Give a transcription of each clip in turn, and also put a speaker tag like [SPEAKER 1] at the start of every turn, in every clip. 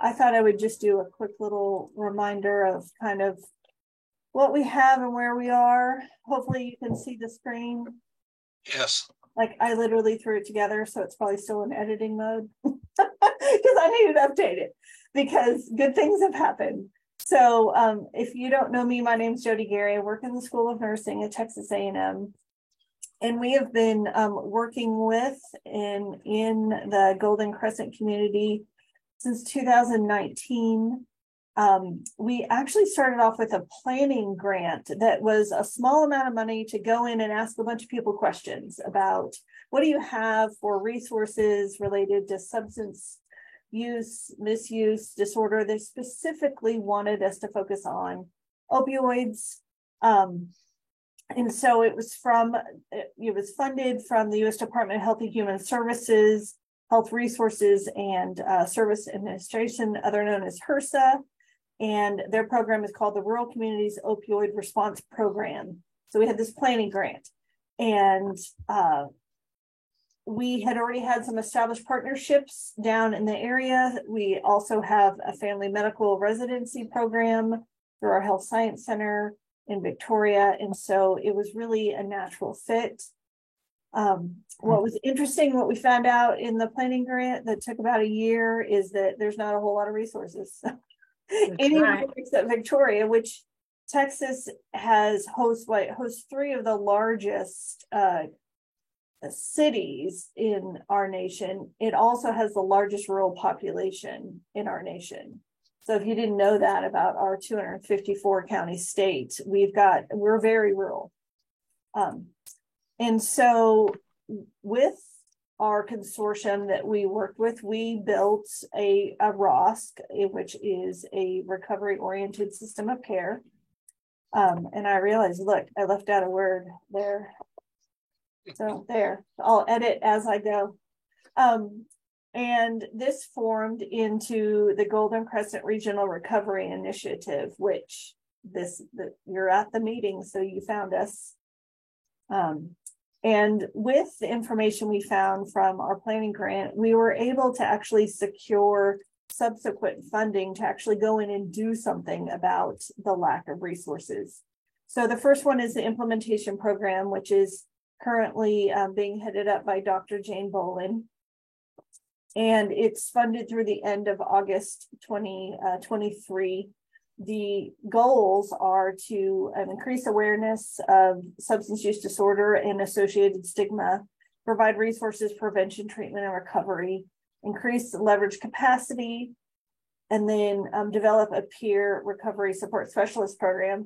[SPEAKER 1] I thought I would just do a quick little reminder of kind of what we have and where we are. Hopefully you can see the screen.
[SPEAKER 2] Yes.
[SPEAKER 1] Like I literally threw it together, so it's probably still in editing mode because I needed to update it because good things have happened. So if you don't know me, my name's Jody Gary. I work in the School of Nursing at Texas A&M. And we have been working with in the Golden Crescent community since 2019. We actually started off with a planning grant that was a small amount of money to go in and ask a bunch of people questions about what do you have for resources related to substance use, misuse, disorder. They specifically wanted us to focus on opioids. And so it was funded from the U.S. Department of Health and Human Services, Health Resources and Service Administration, other known as HRSA. And their program is called the Rural Communities Opioid Response Program. So we had this planning grant. And we had already had some established partnerships down in the area. We also have a family medical residency program through our Health Science Center in Victoria. And so it was really a natural fit. What was interesting, what we found out in the planning grant that took about a year is that there's not a whole lot of resources anywhere except Victoria, which Texas hosts three of the largest cities in our nation. It also has the largest rural population in our nation. So if you didn't know that about our 254 county state, we're very rural. And so with our consortium that we worked with, we built a ROSC, which is a recovery-oriented system of care. And I realized, look, I left out a word there. So there, I'll edit as I go. And this formed into the Golden Crescent Regional Recovery Initiative, which you're at the meeting, so you found us. And with the information we found from our planning grant, we were able to actually secure subsequent funding to actually go in and do something about the lack of resources. So the first one is the implementation program, which is currently being headed up by Dr. Jane Bolin. And it's funded through the end of August 2023. The goals are to increase awareness of substance use disorder and associated stigma, provide resources, prevention, treatment, and recovery, increase leverage capacity, and then develop a peer recovery support specialist program,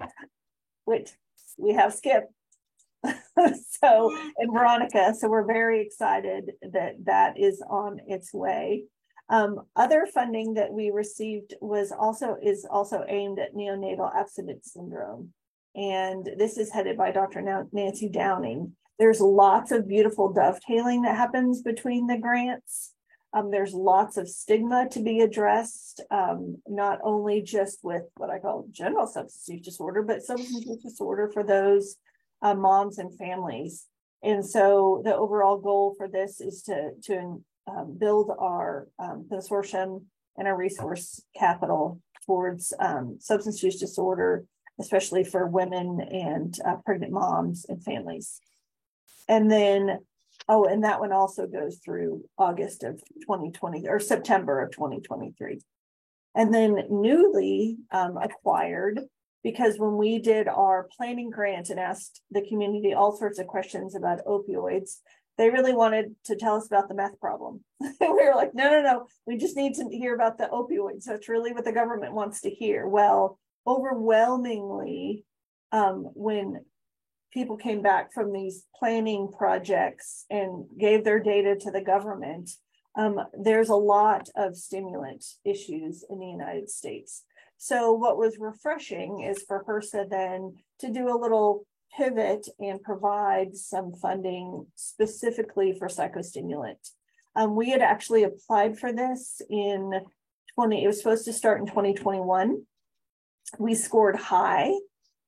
[SPEAKER 1] which we have Skip. And Veronica, so we're very excited that is on its way. Other funding that we received is also aimed at neonatal abstinence syndrome, and this is headed by Dr. Nancy Downing. There's lots of beautiful dovetailing that happens between the grants. There's lots of stigma to be addressed, not only just with what I call general substance use disorder, but substance use disorder for those moms and families. And so the overall goal for this is to build our consortium and our resource capital towards substance use disorder, especially for women and pregnant moms and families. And then, and that one also goes through August of 2020 or September of 2023. And then newly acquired, because when we did our planning grant and asked the community all sorts of questions about opioids, they really wanted to tell us about the meth problem. We were like, no, we just need to hear about the opioids. That's really what the government wants to hear. Well, overwhelmingly, when people came back from these planning projects and gave their data to the government, there's a lot of stimulant issues in the United States. So what was refreshing is for HRSA then to do a little pivot and provide some funding specifically for psychostimulant. We had actually applied for this it was supposed to start in 2021. We scored high,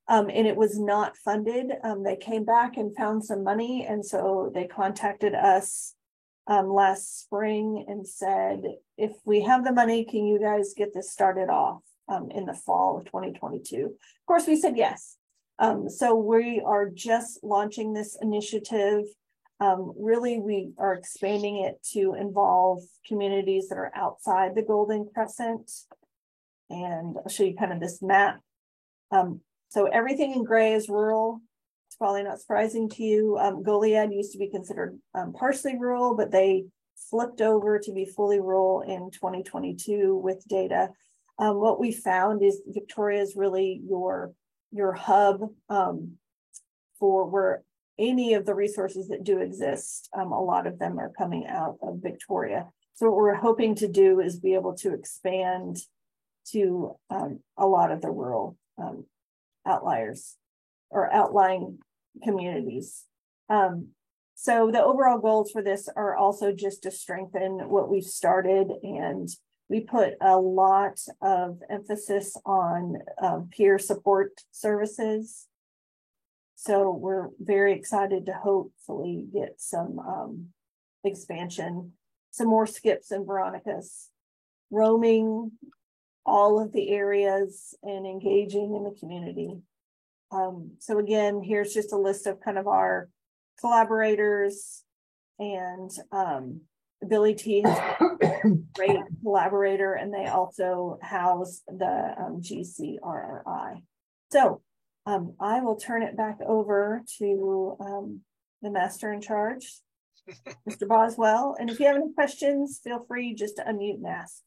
[SPEAKER 1] and it was not funded. They came back and found some money, and so they contacted us last spring and said, if we have the money, can you guys get this started off in the fall of 2022? Of course, we said yes. So we are just launching this initiative. Really, we are expanding it to involve communities that are outside the Golden Crescent. And I'll show you kind of this map. So everything in gray is rural. It's probably not surprising to you. Goliad used to be considered partially rural, but they flipped over to be fully rural in 2022 with data. What we found is Victoria is really your hub for where any of the resources that do exist, a lot of them are coming out of Victoria. So what we're hoping to do is be able to expand to a lot of the rural outliers or outlying communities. So the overall goals for this are also just to strengthen what we've started, and we put a lot of emphasis on peer support services. So we're very excited to hopefully get some expansion, some more Skips and Veronicas, roaming all of the areas and engaging in the community. So again, here's just a list of kind of our collaborators, and Billy T is a great collaborator, and they also house the GCRRI. So I will turn it back over to the master in charge, Mr. Boswell. And if you have any questions, feel free just to unmute and ask.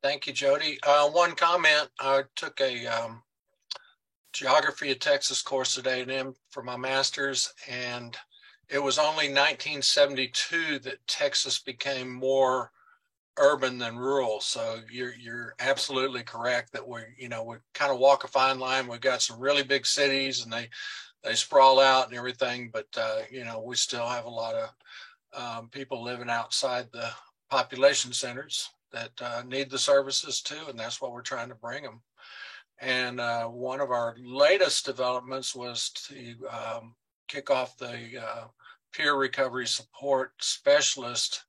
[SPEAKER 2] Thank you, Jody. One comment, I took a Geography of Texas course at A&M for my master's, and it was only 1972 that Texas became more urban than rural. So you're absolutely correct that we kind of walk a fine line. We've got some really big cities and they sprawl out and everything, but we still have a lot of people living outside the population centers that need the services too, and that's what we're trying to bring them. And one of our latest developments was to kick off the peer recovery support specialist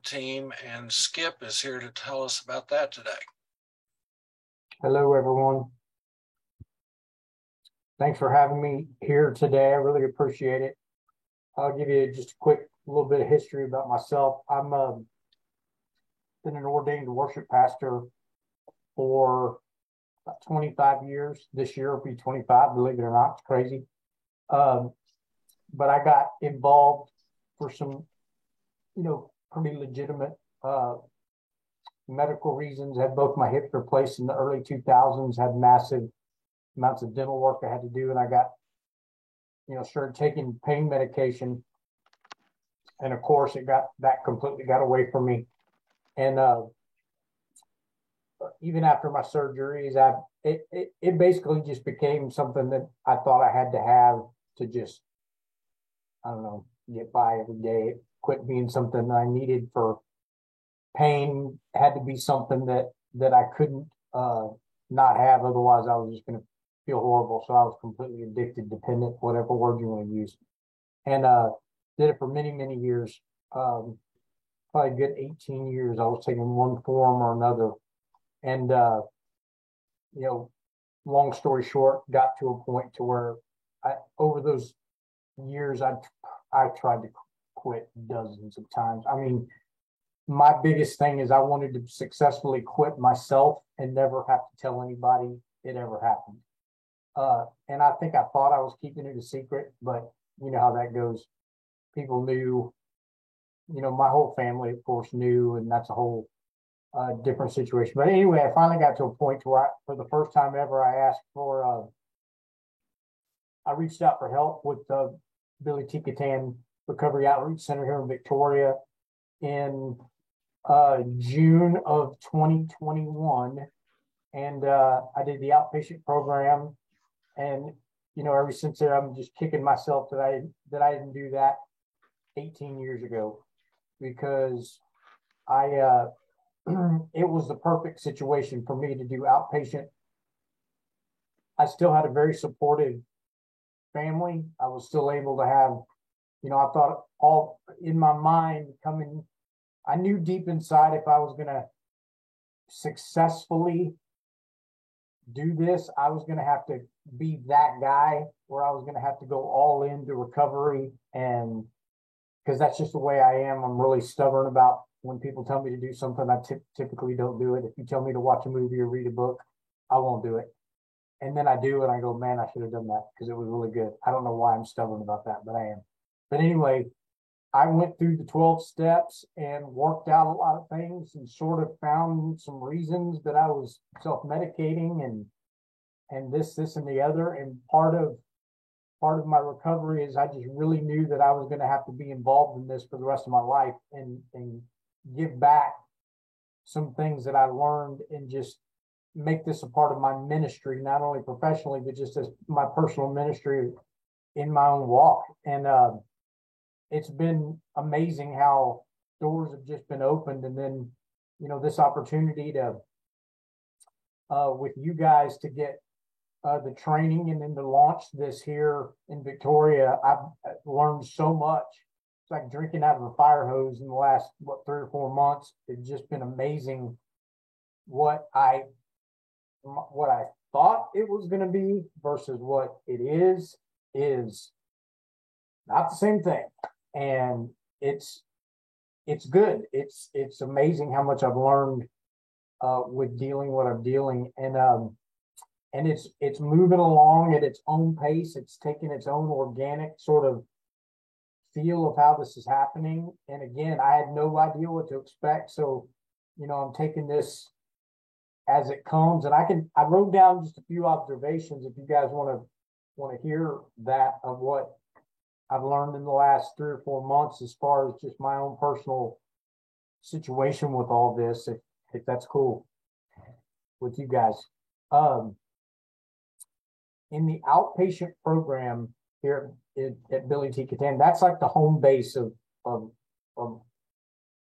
[SPEAKER 2] team, and Skip is here to tell us about that today.
[SPEAKER 3] Hello, everyone. Thanks for having me here today. I really appreciate it. I'll give you just a quick little bit of history about myself. I'm been an ordained worship pastor for about 25 years. This year will be 25, believe it or not. It's crazy. But I got involved for some, pretty legitimate medical reasons. Had both my hips replaced in the early 2000s, had massive amounts of dental work I had to do, and I got, started taking pain medication. And of course, that completely got away from me. And even after my surgeries, it basically just became something that I thought I had to have to just, get by every day. It quit being something that I needed for pain. It had to be something that I couldn't not have. Otherwise, I was just going to feel horrible. So I was completely addicted, dependent, whatever word you want to use. And did it for many, many years. Probably a good 18 years. I was taking one form or another. And, long story short, got to a point to where over those years, I tried to quit dozens of times. I mean, my biggest thing is I wanted to successfully quit myself and never have to tell anybody it ever happened. And I think I thought I was keeping it a secret, but you know how that goes. People knew, my whole family, of course, knew, and that's a whole different situation. But anyway, I finally got to a point where for the first time ever, I reached out for help with the Billy T. Catan Recovery Outreach Center here in Victoria in June of 2021. And I did the outpatient program. And, ever since then, I'm just kicking myself that I didn't do that 18 years ago, because it was the perfect situation for me to do outpatient. I still had a very supportive family. I was still able to have You know, I thought all in my mind coming, I knew deep inside if I was going to successfully do this, I was going to have to be that guy where I was going to have to go all into recovery. And because that's just the way I am. I'm really stubborn about when people tell me to do something, I typically don't do it. If you tell me to watch a movie or read a book, I won't do it. And then I do, and I go, man, I should have done that because it was really good. I don't know why I'm stubborn about that, but I am. But anyway, I went through the 12 steps and worked out a lot of things and sort of found some reasons that I was self-medicating and this, and the other. And part of my recovery is I just really knew that I was going to have to be involved in this for the rest of my life and give back some things that I learned and just make this a part of my ministry, not only professionally, but just as my personal ministry in my own walk. And it's been amazing how doors have just been opened. And then, you know, this opportunity to, with you guys to get the training and then to launch this here in Victoria, I've learned so much. It's like drinking out of a fire hose in the last, 3 or 4 months. It's just been amazing what I thought it was going to be versus what it is not the same thing. And it's good. It's amazing how much I've learned with dealing what I'm dealing. And it's moving along at its own pace. It's taking its own organic sort of feel of how this is happening. And again, I had no idea what to expect. So, you know, I'm taking this as it comes. And I wrote down just a few observations if you guys want to hear that of what I've learned in the last 3 or 4 months as far as just my own personal situation with all this, if that's cool with you guys. In the outpatient program here at Billy T. Catan, that's like the home base of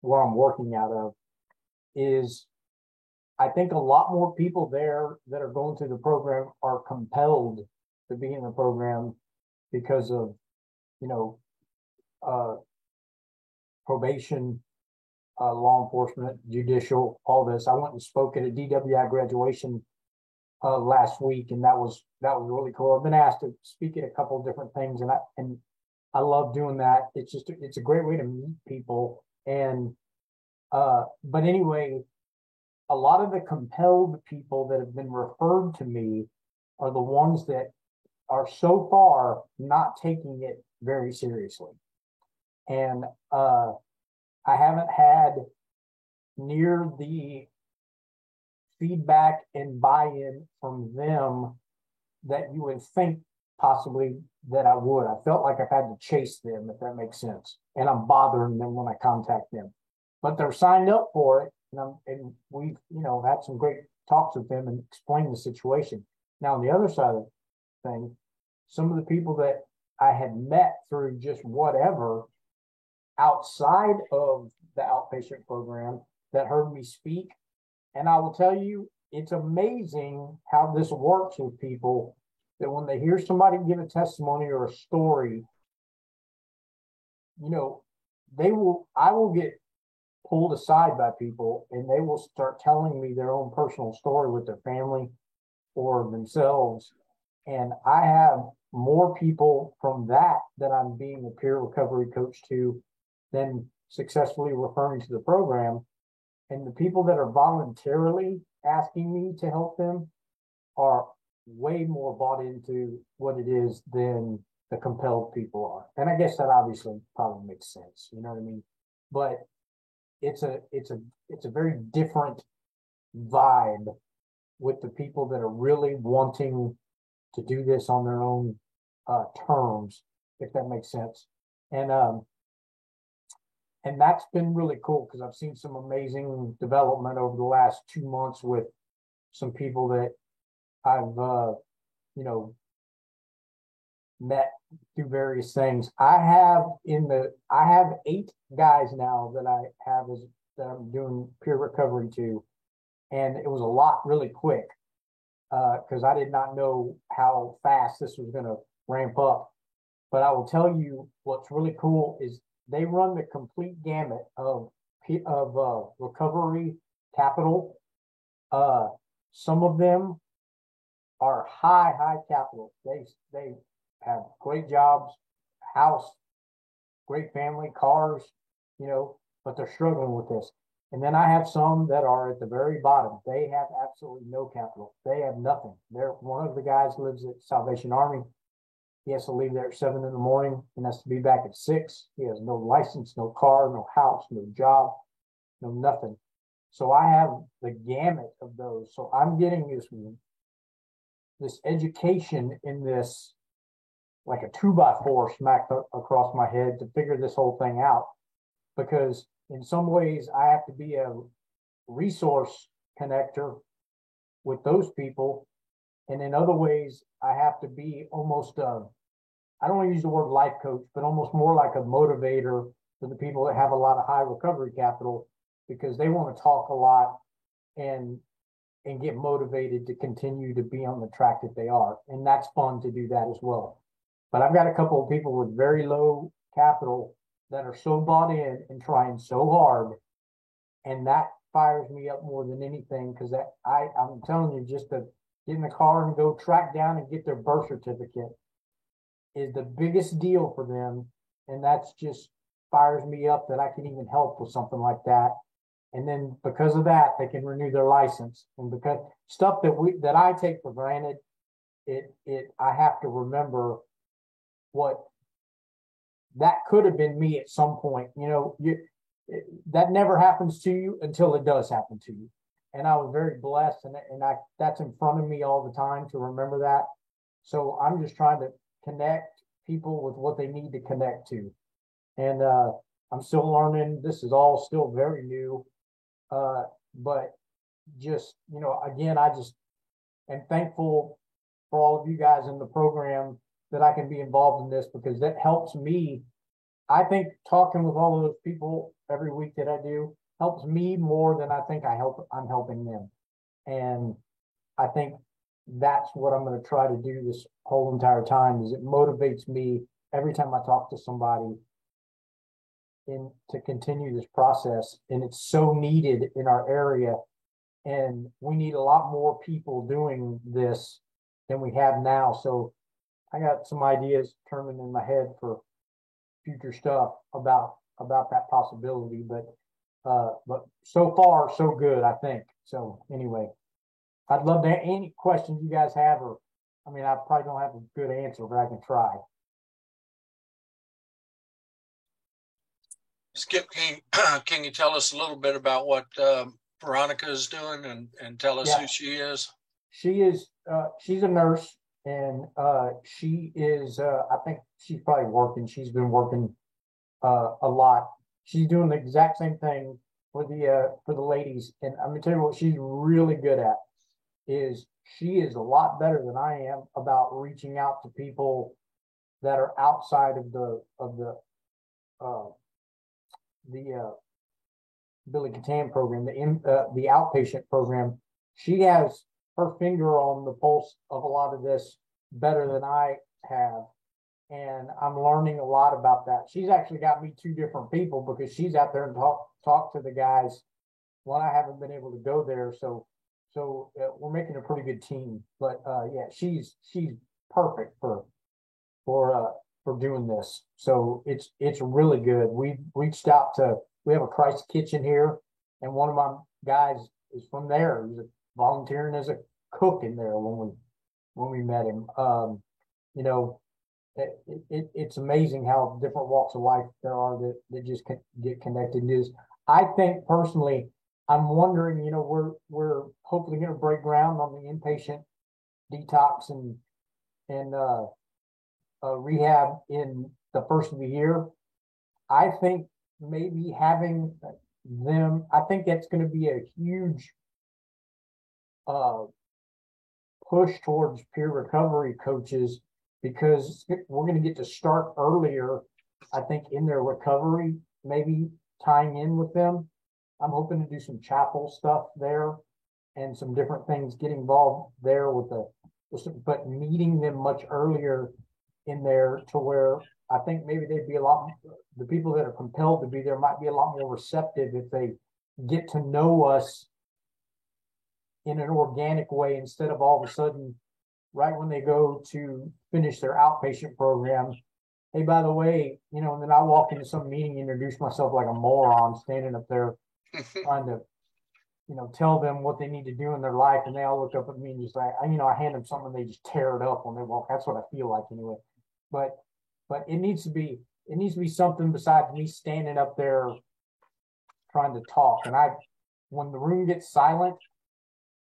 [SPEAKER 3] where I'm working out of, is I think a lot more people there that are going through the program are compelled to be in the program because of, you know, probation, law enforcement, judicial, all this. I went and spoke at a DWI graduation last week, and that was really cool. I've been asked to speak at a couple of different things, and I love doing that. It's a great way to meet people. And but anyway, a lot of the compelled people that have been referred to me are the ones that are so far not taking it very seriously. And I haven't had near the feedback and buy-in from them that you would think possibly that I would. I felt like I've had to chase them, if that makes sense. And I'm bothering them when I contact them. But they're signed up for it. And we've, you know, had some great talks with them and explained the situation. Now, on the other side of the thing, some of the people that I had met through just whatever outside of the outpatient program that heard me speak. And I will tell you, it's amazing how this works with people, that when they hear somebody give a testimony or a story, you know, I will get pulled aside by people and they will start telling me their own personal story with their family or themselves. And I have more people from that I'm being a peer recovery coach to than successfully referring to the program. And the people that are voluntarily asking me to help them are way more bought into what it is than the compelled people are. And I guess that obviously probably makes sense. You know what I mean? But it's a very different vibe with the people that are really wanting to do this on their own terms, if that makes sense. And that's been really cool because I've seen some amazing development over the last 2 months with some people that I've, you know, met through various things. I have 8 guys now that I'm doing peer recovery to, and it was a lot really quick because I did not know how fast this was going to ramp up. But I will tell you what's really cool is they run the complete gamut of recovery capital. Some of them are high capital. They have great jobs, house, great family, cars, but they're struggling with this. And then I have some that are at the very bottom. They have absolutely no capital. They have nothing. One of the guys lives at Salvation Army. He has to leave there at 7 in the morning and has to be back at 6. He has no license, no car, no house, no job, no nothing. So I have the gamut of those. So I'm getting this education in this, like a 2x4 smacked across my head to figure this whole thing out. Because in some ways I have to be a resource connector with those people. And in other ways, I have to be almost I don't want to use the word life coach, but almost more like a motivator for the people that have a lot of high recovery capital, because they want to talk a lot and get motivated to continue to be on the track that they are. And that's fun to do that as well. But I've got a couple of people with very low capital that are so bought in and trying so hard. And that fires me up more than anything, because I'm telling you, just to get in the car and go track down and get their birth certificate is the biggest deal for them. And that's just fires me up that I can even help with something like that. And then because of that, they can renew their license. And because stuff that I take for granted, I have to remember what that could have been me at some point. That never happens to you until it does happen to you. And I was very blessed, and that's in front of me all the time to remember that. So I'm just trying to connect people with what they need to connect to. And I'm still learning. This is all still very new. But just, again, I just am thankful for all of you guys in the program that I can be involved in this, because that helps me. I think talking with all of those people every week that I do helps me more than I think I'm helping them. And I think that's what I'm going to try to do this whole entire time, is it motivates me every time I talk to somebody to continue this process. And it's so needed in our area. And we need a lot more people doing this than we have now. So I got some ideas turning in my head for future stuff about that possibility. But so far, so good, I think. So anyway, I'd love to any questions you guys have, or I probably don't have a good answer, but I can try.
[SPEAKER 2] Skip, can you tell us a little bit about what Veronica is doing, and tell us who she is?
[SPEAKER 3] She is, she's a nurse, and she is, I think she's probably working. She's been working a lot. She's doing the exact same thing for the ladies. And I'm gonna tell you what she's really good at is she is a lot better than I am about reaching out to people that are outside of the Billy Catan program, the outpatient program. She has her finger on the pulse of a lot of this better than I have. And I'm learning a lot about that. She's actually got me 2 different people, because she's out there and talk to the guys when I haven't been able to go there. So we're making a pretty good team. But yeah, she's perfect for doing this. So it's really good. We've reached out we have a Christ Kitchen here, and one of my guys is from there. He's volunteering as a cook in there when we met him. It's amazing how different walks of life there are that just get connected. I think personally, I'm wondering, we're hopefully going to break ground on the inpatient detox and rehab in the first of the year. I think maybe having them, I think that's going to be a huge push towards peer recovery coaches, because we're going to get to start earlier, I think, in their recovery, maybe tying in with them. I'm hoping to do some chapel stuff there and some different things, get involved there but meeting them much earlier in there to where I think maybe they'd be the people that are compelled to be there might be a lot more receptive if they get to know us in an organic way instead of all of a sudden, right when they go to finish their outpatient program, hey, by the way, and then I walk into some meeting, introduce myself like a moron, standing up there trying to, tell them what they need to do in their life, and they all look up at me and just like, I hand them something, and they just tear it up when they walk. That's what I feel like anyway. But it needs to be something besides me standing up there trying to talk. And when the room gets silent,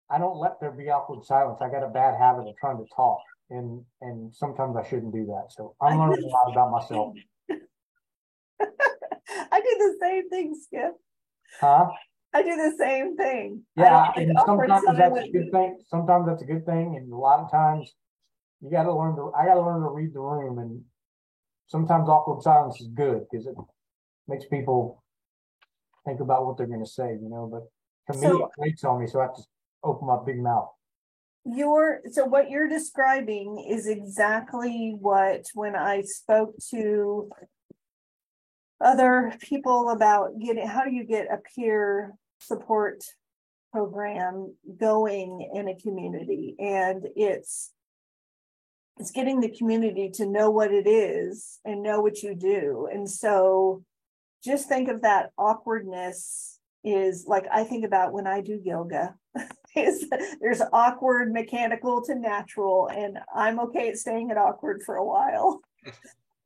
[SPEAKER 3] I don't let there be awkward silence. I got a bad habit of trying to talk, and sometimes I shouldn't do that. So I'm learning a lot about myself.
[SPEAKER 1] I do the same thing, Skip.
[SPEAKER 3] Huh?
[SPEAKER 1] I do the same thing.
[SPEAKER 3] Yeah, and sometimes that's a good thing. Sometimes that's a good thing, and a lot of times I got to learn to read the room, and sometimes awkward silence is good because it makes people think about what they're going to say, But to me, it grates on me, so I have to open my big mouth.
[SPEAKER 1] What you're describing is exactly what, when I spoke to other people about how do you get a peer support program going in a community, and it's getting the community to know what it is and know what you do. And so just think of that awkwardness is like, I think about when I do yoga, there's awkward mechanical to natural, and I'm okay at staying at awkward for a while.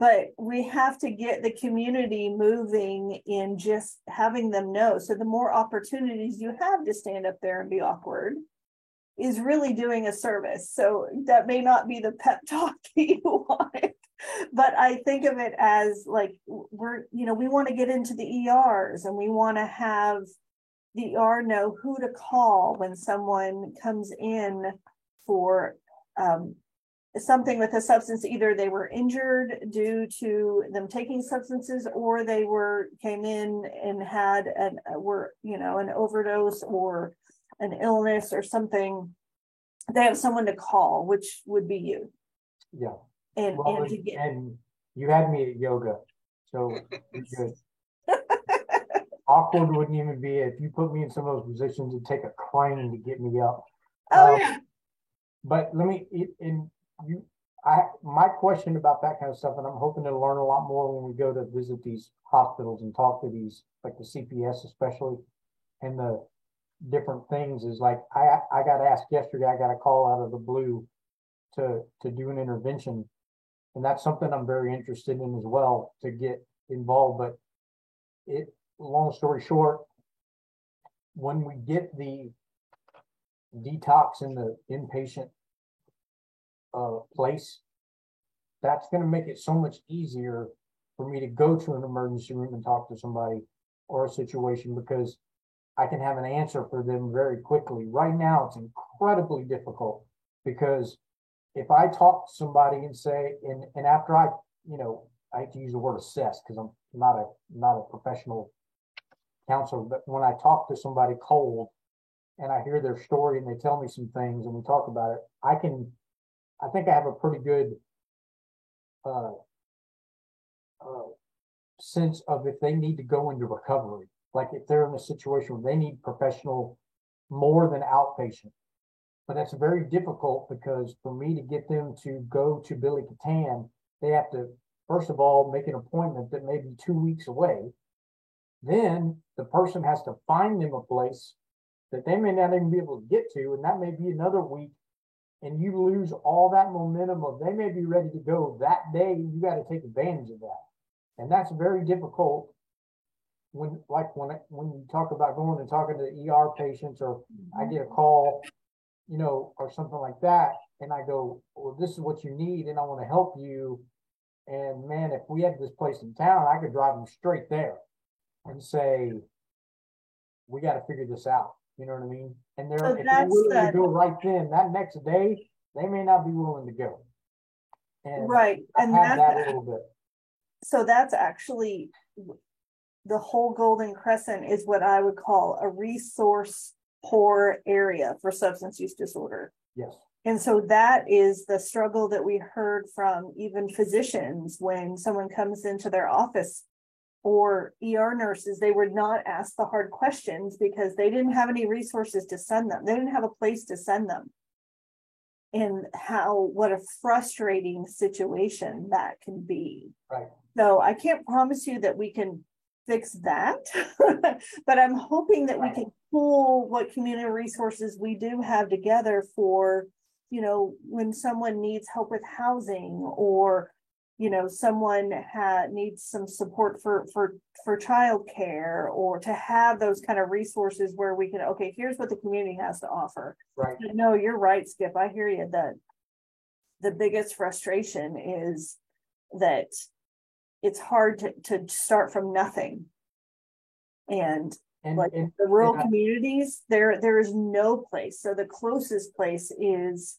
[SPEAKER 1] But we have to get the community moving in just having them know. So the more opportunities you have to stand up there and be awkward is really doing a service. So that may not be the pep talk that you want, but I think of it as like, we want to get into the ERs, and we want to have the ER know who to call when someone comes in for something with a substance. Either they were injured due to them taking substances, or they came in and had an overdose or an illness or something. They have someone to call, which would be you.
[SPEAKER 3] Yeah.
[SPEAKER 1] And
[SPEAKER 3] you had me at yoga, so it's good. Awkward wouldn't even be if you put me in some of those positions. It'd take a crane to get me up.
[SPEAKER 1] Yeah.
[SPEAKER 3] But my question about that kind of stuff, and I'm hoping to learn a lot more when we go to visit these hospitals and talk to these, like the CPS especially, and the different things, is like I got asked yesterday. I got a call out of the blue to do an intervention, and that's something I'm very interested in as well, to get involved. But long story short, when we get the detox in the inpatient place, that's going to make it so much easier for me to go to an emergency room and talk to somebody or a situation, because I can have an answer for them very quickly. Right now, it's incredibly difficult, because if I talk to somebody and say, and after I hate to use the word assess because I'm not a professional counselor, but when I talk to somebody cold and I hear their story and they tell me some things and we talk about it, I think I have a pretty good sense of if they need to go into recovery, like if they're in a situation where they need professional more than outpatient. But that's very difficult, because for me to get them to go to Billy Catan, they have to, first of all, make an appointment that may be 2 weeks away. Then the person has to find them a place that they may not even be able to get to, and that may be another week. And you lose all that momentum of they may be ready to go that day. You got to take advantage of that. And that's very difficult when you talk about going and talking to ER patients, or I get a call, or something like that, and I go, well, this is what you need, and I want to help you. And man, if we had this place in town, I could drive them straight there and say, we got to figure this out. You know what I mean? And if they're willing to go right then, that next day, they may not be willing to go. And
[SPEAKER 1] right. And
[SPEAKER 3] have that a little bit.
[SPEAKER 1] So that's actually the whole Golden Crescent is what I would call a resource poor area for substance use disorder.
[SPEAKER 3] Yes.
[SPEAKER 1] And so that is the struggle that we heard from even physicians when someone comes into their office, or ER nurses. They would not ask the hard questions because they didn't have any resources to send them. They didn't have a place to send them. And what a frustrating situation that can be.
[SPEAKER 3] Right.
[SPEAKER 1] So I can't promise you that we can fix that, but I'm hoping that we can pull what community resources we do have together for, when someone needs help with housing, or, someone needs some support for childcare, or to have those kind of resources where we can, okay, here's what the community has to offer.
[SPEAKER 3] Right.
[SPEAKER 1] No, you're right, Skip. I hear you. That the biggest frustration is that it's hard to start from nothing. And like the rural communities, there is no place. So the closest place is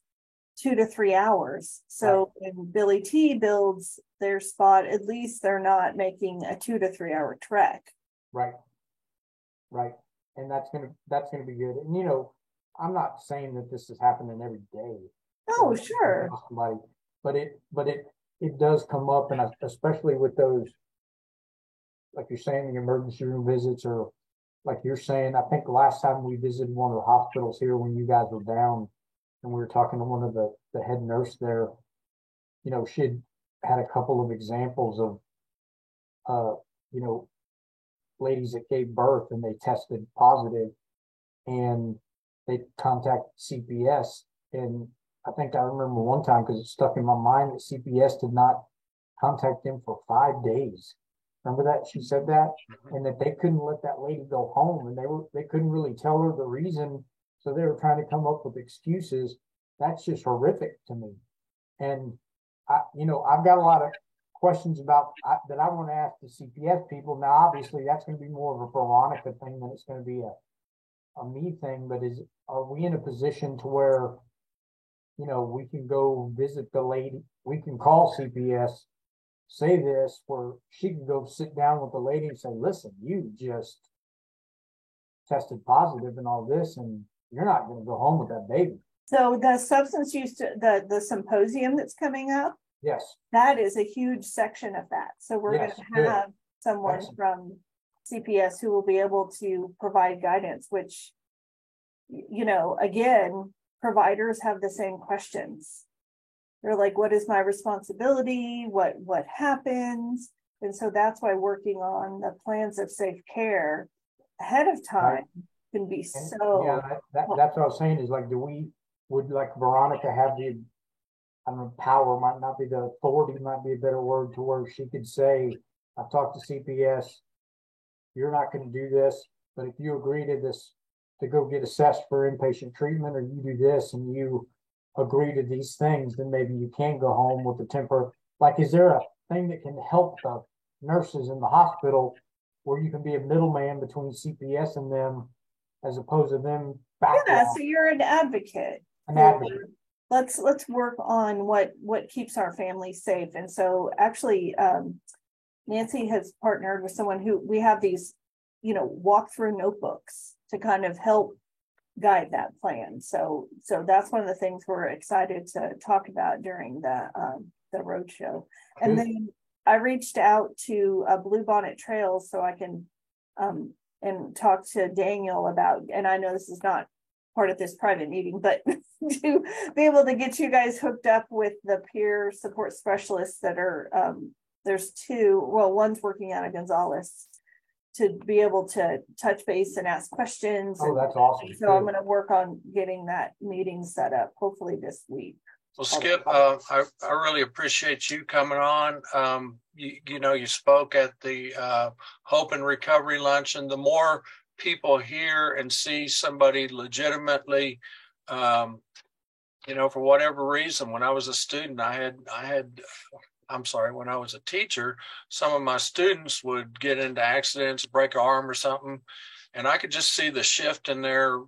[SPEAKER 1] 2 to 3 hours. So when Billy T builds their spot, at least they're not making a 2 to 3 hour trek.
[SPEAKER 3] Right. And that's gonna be good. And I'm not saying that this is happening every day.
[SPEAKER 1] Oh, sure.
[SPEAKER 3] Somebody, but it does come up, and especially with those, like you're saying, the emergency room visits, or like you're saying, I think the last time we visited one of the hospitals here when you guys were down, and we were talking to one of the head nurse there, she had a couple of examples of, ladies that gave birth and they tested positive, and they contacted CPS. And I think I remember one time, because it stuck in my mind, that CPS did not contact them for 5 days. Remember that? She said that, and that they couldn't let that lady go home, and they couldn't really tell her the reason. So they were trying to come up with excuses. That's just horrific to me. And I've got a lot of questions that I want to ask the CPS people. Now, obviously, that's going to be more of a Veronica thing than it's going to be a me thing. But are we in a position to where, we can go visit the lady? We can call CPS, say this, where she can go sit down with the lady and say, listen, you just tested positive and all this, and you're not going to go home with that baby.
[SPEAKER 1] So the substance use, the symposium that's coming up,
[SPEAKER 3] yes,
[SPEAKER 1] that is a huge section of that. So we're going to have someone from CPS who will be able to provide guidance, which, again, providers have the same questions. They're like, what is my responsibility? What happens? And so that's why working on the plans of safe care ahead of time can be so.
[SPEAKER 3] Yeah, that's what I was saying, is like, would like Veronica have the, I don't know, power might not be the authority, might be a better word, to where she could say, I've talked to CPS, you're not going to do this, but if you agree to this, to go get assessed for inpatient treatment, or you do this and you agree to these things, then maybe you can go home with the temporary. Like, is there a thing that can help the nurses in the hospital where you can be a middleman between CPS and them, as opposed to them
[SPEAKER 1] Yeah, so you're an advocate. Let's work on what keeps our family safe. And so actually, Nancy has partnered with someone who we have these, walk-through notebooks to kind of help guide that plan. So that's one of the things we're excited to talk about during the roadshow. And then I reached out to Bluebonnet Trails so I can and talk to Daniel about, and I know this is not part of this private meeting, but to be able to get you guys hooked up with the peer support specialists that are, there's two, well, one's working out of Gonzales, to be able to touch base and ask questions.
[SPEAKER 3] Oh, that's awesome.
[SPEAKER 1] So I'm going to work on getting that meeting set up, hopefully this week.
[SPEAKER 2] Well, Skip, I really appreciate you coming on. You spoke at the Hope and Recovery Luncheon. The more people hear and see somebody legitimately, for whatever reason, when I was a student, when I was a teacher, some of my students would get into accidents, break an arm or something, and I could just see the shift in their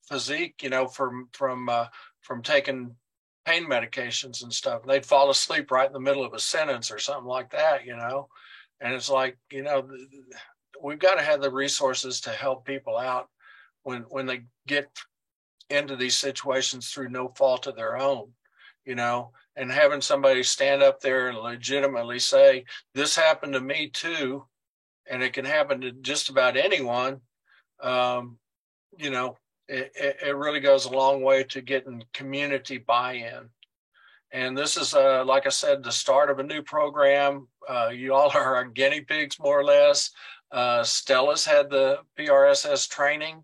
[SPEAKER 2] physique, from taking pain medications and stuff. They'd fall asleep right in the middle of a sentence or something like that, and it's like, we've got to have the resources to help people out when they get into these situations through no fault of their own, you know, and having somebody stand up there and legitimately say, this happened to me too, and it can happen to just about anyone. You know, it really goes a long way to getting community buy-in. And this is, like I said, the start of a new program. You all are our guinea pigs, more or less. Stella's had the PRSS training.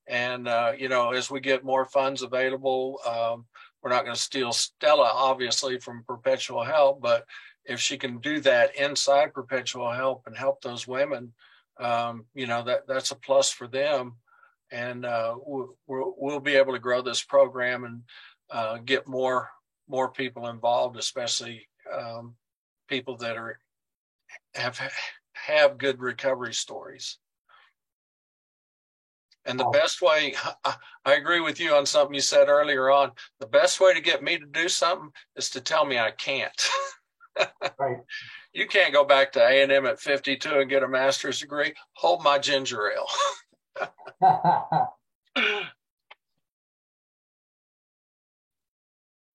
[SPEAKER 2] And, you know, as we get more funds available, we're not going to steal Stella, obviously, from Perpetual Help. But if she can do that inside Perpetual Help and help those women, you know, that's a plus for them. And we'll be able to grow this program and get more people involved, especially people that have good recovery stories. And the best way, I agree with you on something you said earlier on. The best way to get me to do something is to tell me I can't.
[SPEAKER 3] Right.
[SPEAKER 2] You can't go back to A&M at 52 and get a master's degree. Hold my ginger ale.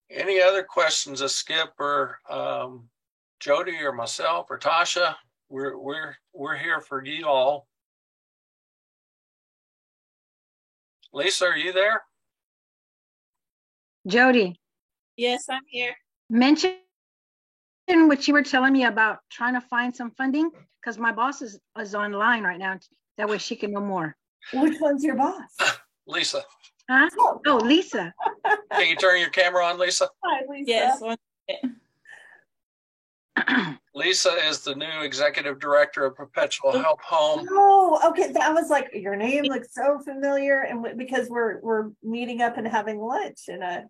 [SPEAKER 2] Any other questions of Skip or Jody or myself or Tasha? We're here for you all. Lisa, are you there?
[SPEAKER 4] Jody.
[SPEAKER 5] Yes, I'm here.
[SPEAKER 4] Mention what you were telling me about trying to find some funding, because my boss is online right now. That way she can know more.
[SPEAKER 1] Which one's your boss?
[SPEAKER 2] Lisa.
[SPEAKER 4] Huh? Oh, Lisa.
[SPEAKER 2] Can you turn your camera on, Lisa?
[SPEAKER 1] Hi, Lisa.
[SPEAKER 5] Yes.
[SPEAKER 2] Lisa is the new executive director of Perpetual Help Home.
[SPEAKER 1] Oh, okay. That was like, your name looks so familiar, and because we're meeting up and having lunch in a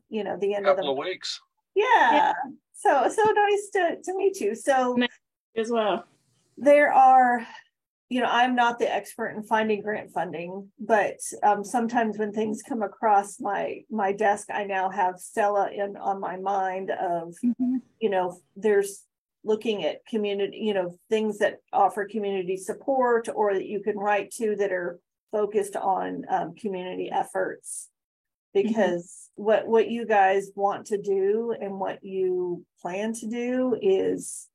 [SPEAKER 1] you know, the end of
[SPEAKER 2] Couple of weeks.
[SPEAKER 1] Yeah. So nice to meet you. So
[SPEAKER 5] As well.
[SPEAKER 1] there are, you know, I'm not the expert in finding grant funding, but sometimes when things come across my desk, I now have Stella on my mind of, you know, there's looking at community, you know, things that offer community support or that you can write to that are focused on community efforts. Because what you guys want to do and what you plan to do is,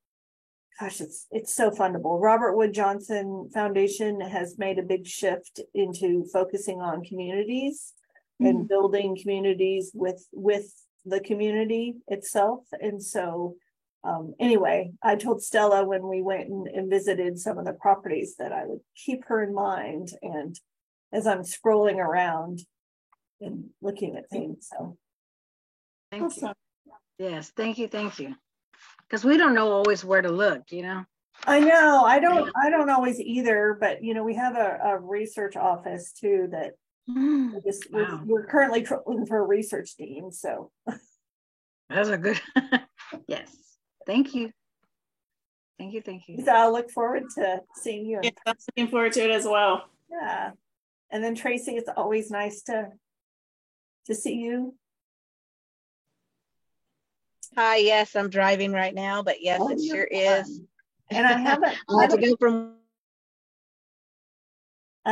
[SPEAKER 1] gosh, it's so fundable. Robert Wood Johnson Foundation has made a big shift into focusing on communities and building communities with the community itself. And so anyway, I told Stella when we went and visited some of the properties that I would keep her in mind. And as I'm scrolling around and looking at things, so.
[SPEAKER 4] Thank you. Yes, thank you. Because we don't know always where to look, you know.
[SPEAKER 1] I know, I don't always either, but you know, we have a research office too that we're currently looking for a research team. So
[SPEAKER 4] that's a good. Yes, thank you.
[SPEAKER 1] So I'll look forward to seeing you.
[SPEAKER 5] Yes, I'm looking forward to it as well.
[SPEAKER 1] Yeah, and then Tracy, it's always nice to see you.
[SPEAKER 6] Hi, yes, I'm driving right now, but yes, it sure is.
[SPEAKER 1] And I haven't. I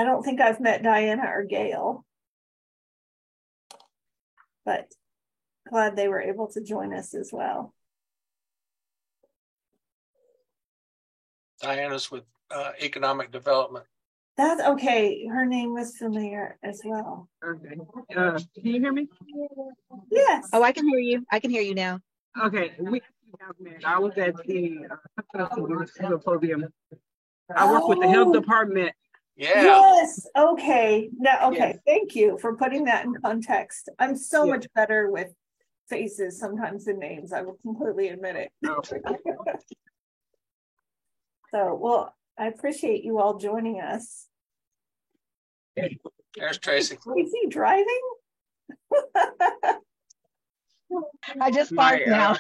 [SPEAKER 1] don't think I've met Diana or Gail, but glad they were able to join us as well.
[SPEAKER 2] Diana's with economic development.
[SPEAKER 1] That's okay. Her name was familiar as well.
[SPEAKER 7] Okay. Can you hear me?
[SPEAKER 1] Yes.
[SPEAKER 6] Oh, I can hear you. I can hear you now.
[SPEAKER 7] Okay. I was at the symposium. I work with the health department.
[SPEAKER 2] Yeah.
[SPEAKER 1] Yes. Okay. Now, okay.
[SPEAKER 7] Yes.
[SPEAKER 1] Thank you for putting that in context. I'm so much better with faces sometimes than names. I will completely admit it.
[SPEAKER 7] Okay.
[SPEAKER 1] So, well, I appreciate you all joining us.
[SPEAKER 2] There's Tracy.
[SPEAKER 1] Is he driving?
[SPEAKER 6] I just parked now.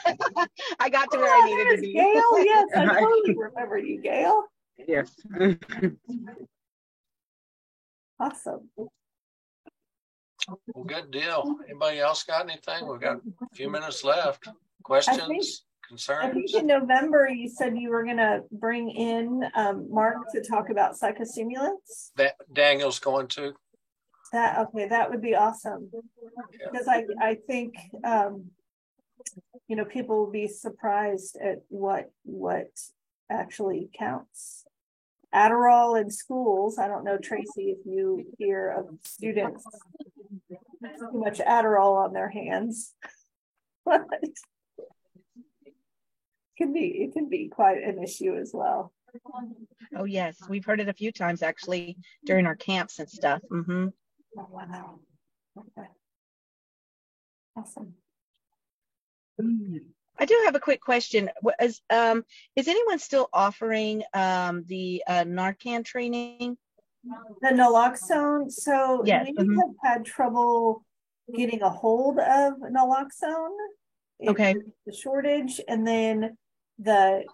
[SPEAKER 6] I got to where I needed to be.
[SPEAKER 1] Gail, yes, I totally remember you, Gail.
[SPEAKER 7] Yes.
[SPEAKER 1] Awesome.
[SPEAKER 2] Well, good deal. Anybody else got anything? We've got a few minutes left. Questions,
[SPEAKER 1] I
[SPEAKER 2] concerns?
[SPEAKER 1] think in November you said you were going to bring in Mark to talk about psychostimulants.
[SPEAKER 2] Daniel's going to.
[SPEAKER 1] That would be awesome.
[SPEAKER 2] Yeah.
[SPEAKER 1] Because I think, people will be surprised at what actually counts. Adderall in schools. I don't know, Tracy, if you hear of students with too much Adderall on their hands. But it can be quite an issue as well.
[SPEAKER 6] Oh, yes. We've heard it a few times actually during our camps and stuff. Mm-hmm.
[SPEAKER 1] Oh, wow. Okay. Awesome.
[SPEAKER 6] I do have a quick question. Is anyone still offering the Narcan training?
[SPEAKER 1] The naloxone. So
[SPEAKER 6] Yes.
[SPEAKER 1] we have had trouble getting a hold of naloxone.
[SPEAKER 6] Okay.
[SPEAKER 1] The shortage, and then the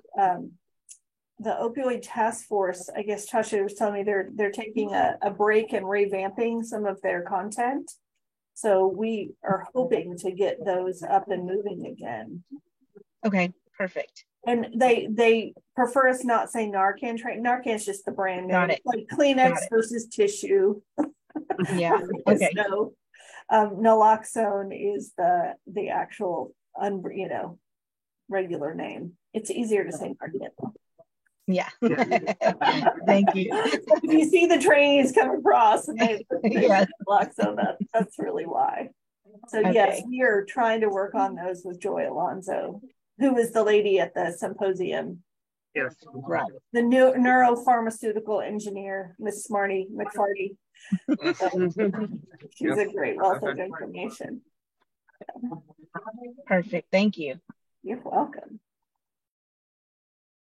[SPEAKER 1] opioid task force, I guess Tasha was telling me they're taking a break and revamping some of their content. So we are hoping to get those up and moving again.
[SPEAKER 6] Okay, perfect.
[SPEAKER 1] And they prefer us not saying Narcan. Narcan is just the brand name.
[SPEAKER 6] Got it.
[SPEAKER 1] Like Kleenex versus tissue.
[SPEAKER 6] Yeah. Okay.
[SPEAKER 1] So naloxone is the actual regular name. It's easier to say Narcan.
[SPEAKER 6] Yeah. Thank you.
[SPEAKER 1] If you see the trainees come across and they
[SPEAKER 6] Yes.
[SPEAKER 1] naloxone, that's really why. So
[SPEAKER 6] Okay.
[SPEAKER 1] yes, we are trying to work on those with Joy Alonzo, who was the lady at the symposium.
[SPEAKER 7] Yes.
[SPEAKER 6] Right.
[SPEAKER 1] The new neuropharmaceutical engineer, Miss Smarty McFarty. She's a great wealth of information.
[SPEAKER 6] Perfect. Thank you.
[SPEAKER 1] You're welcome.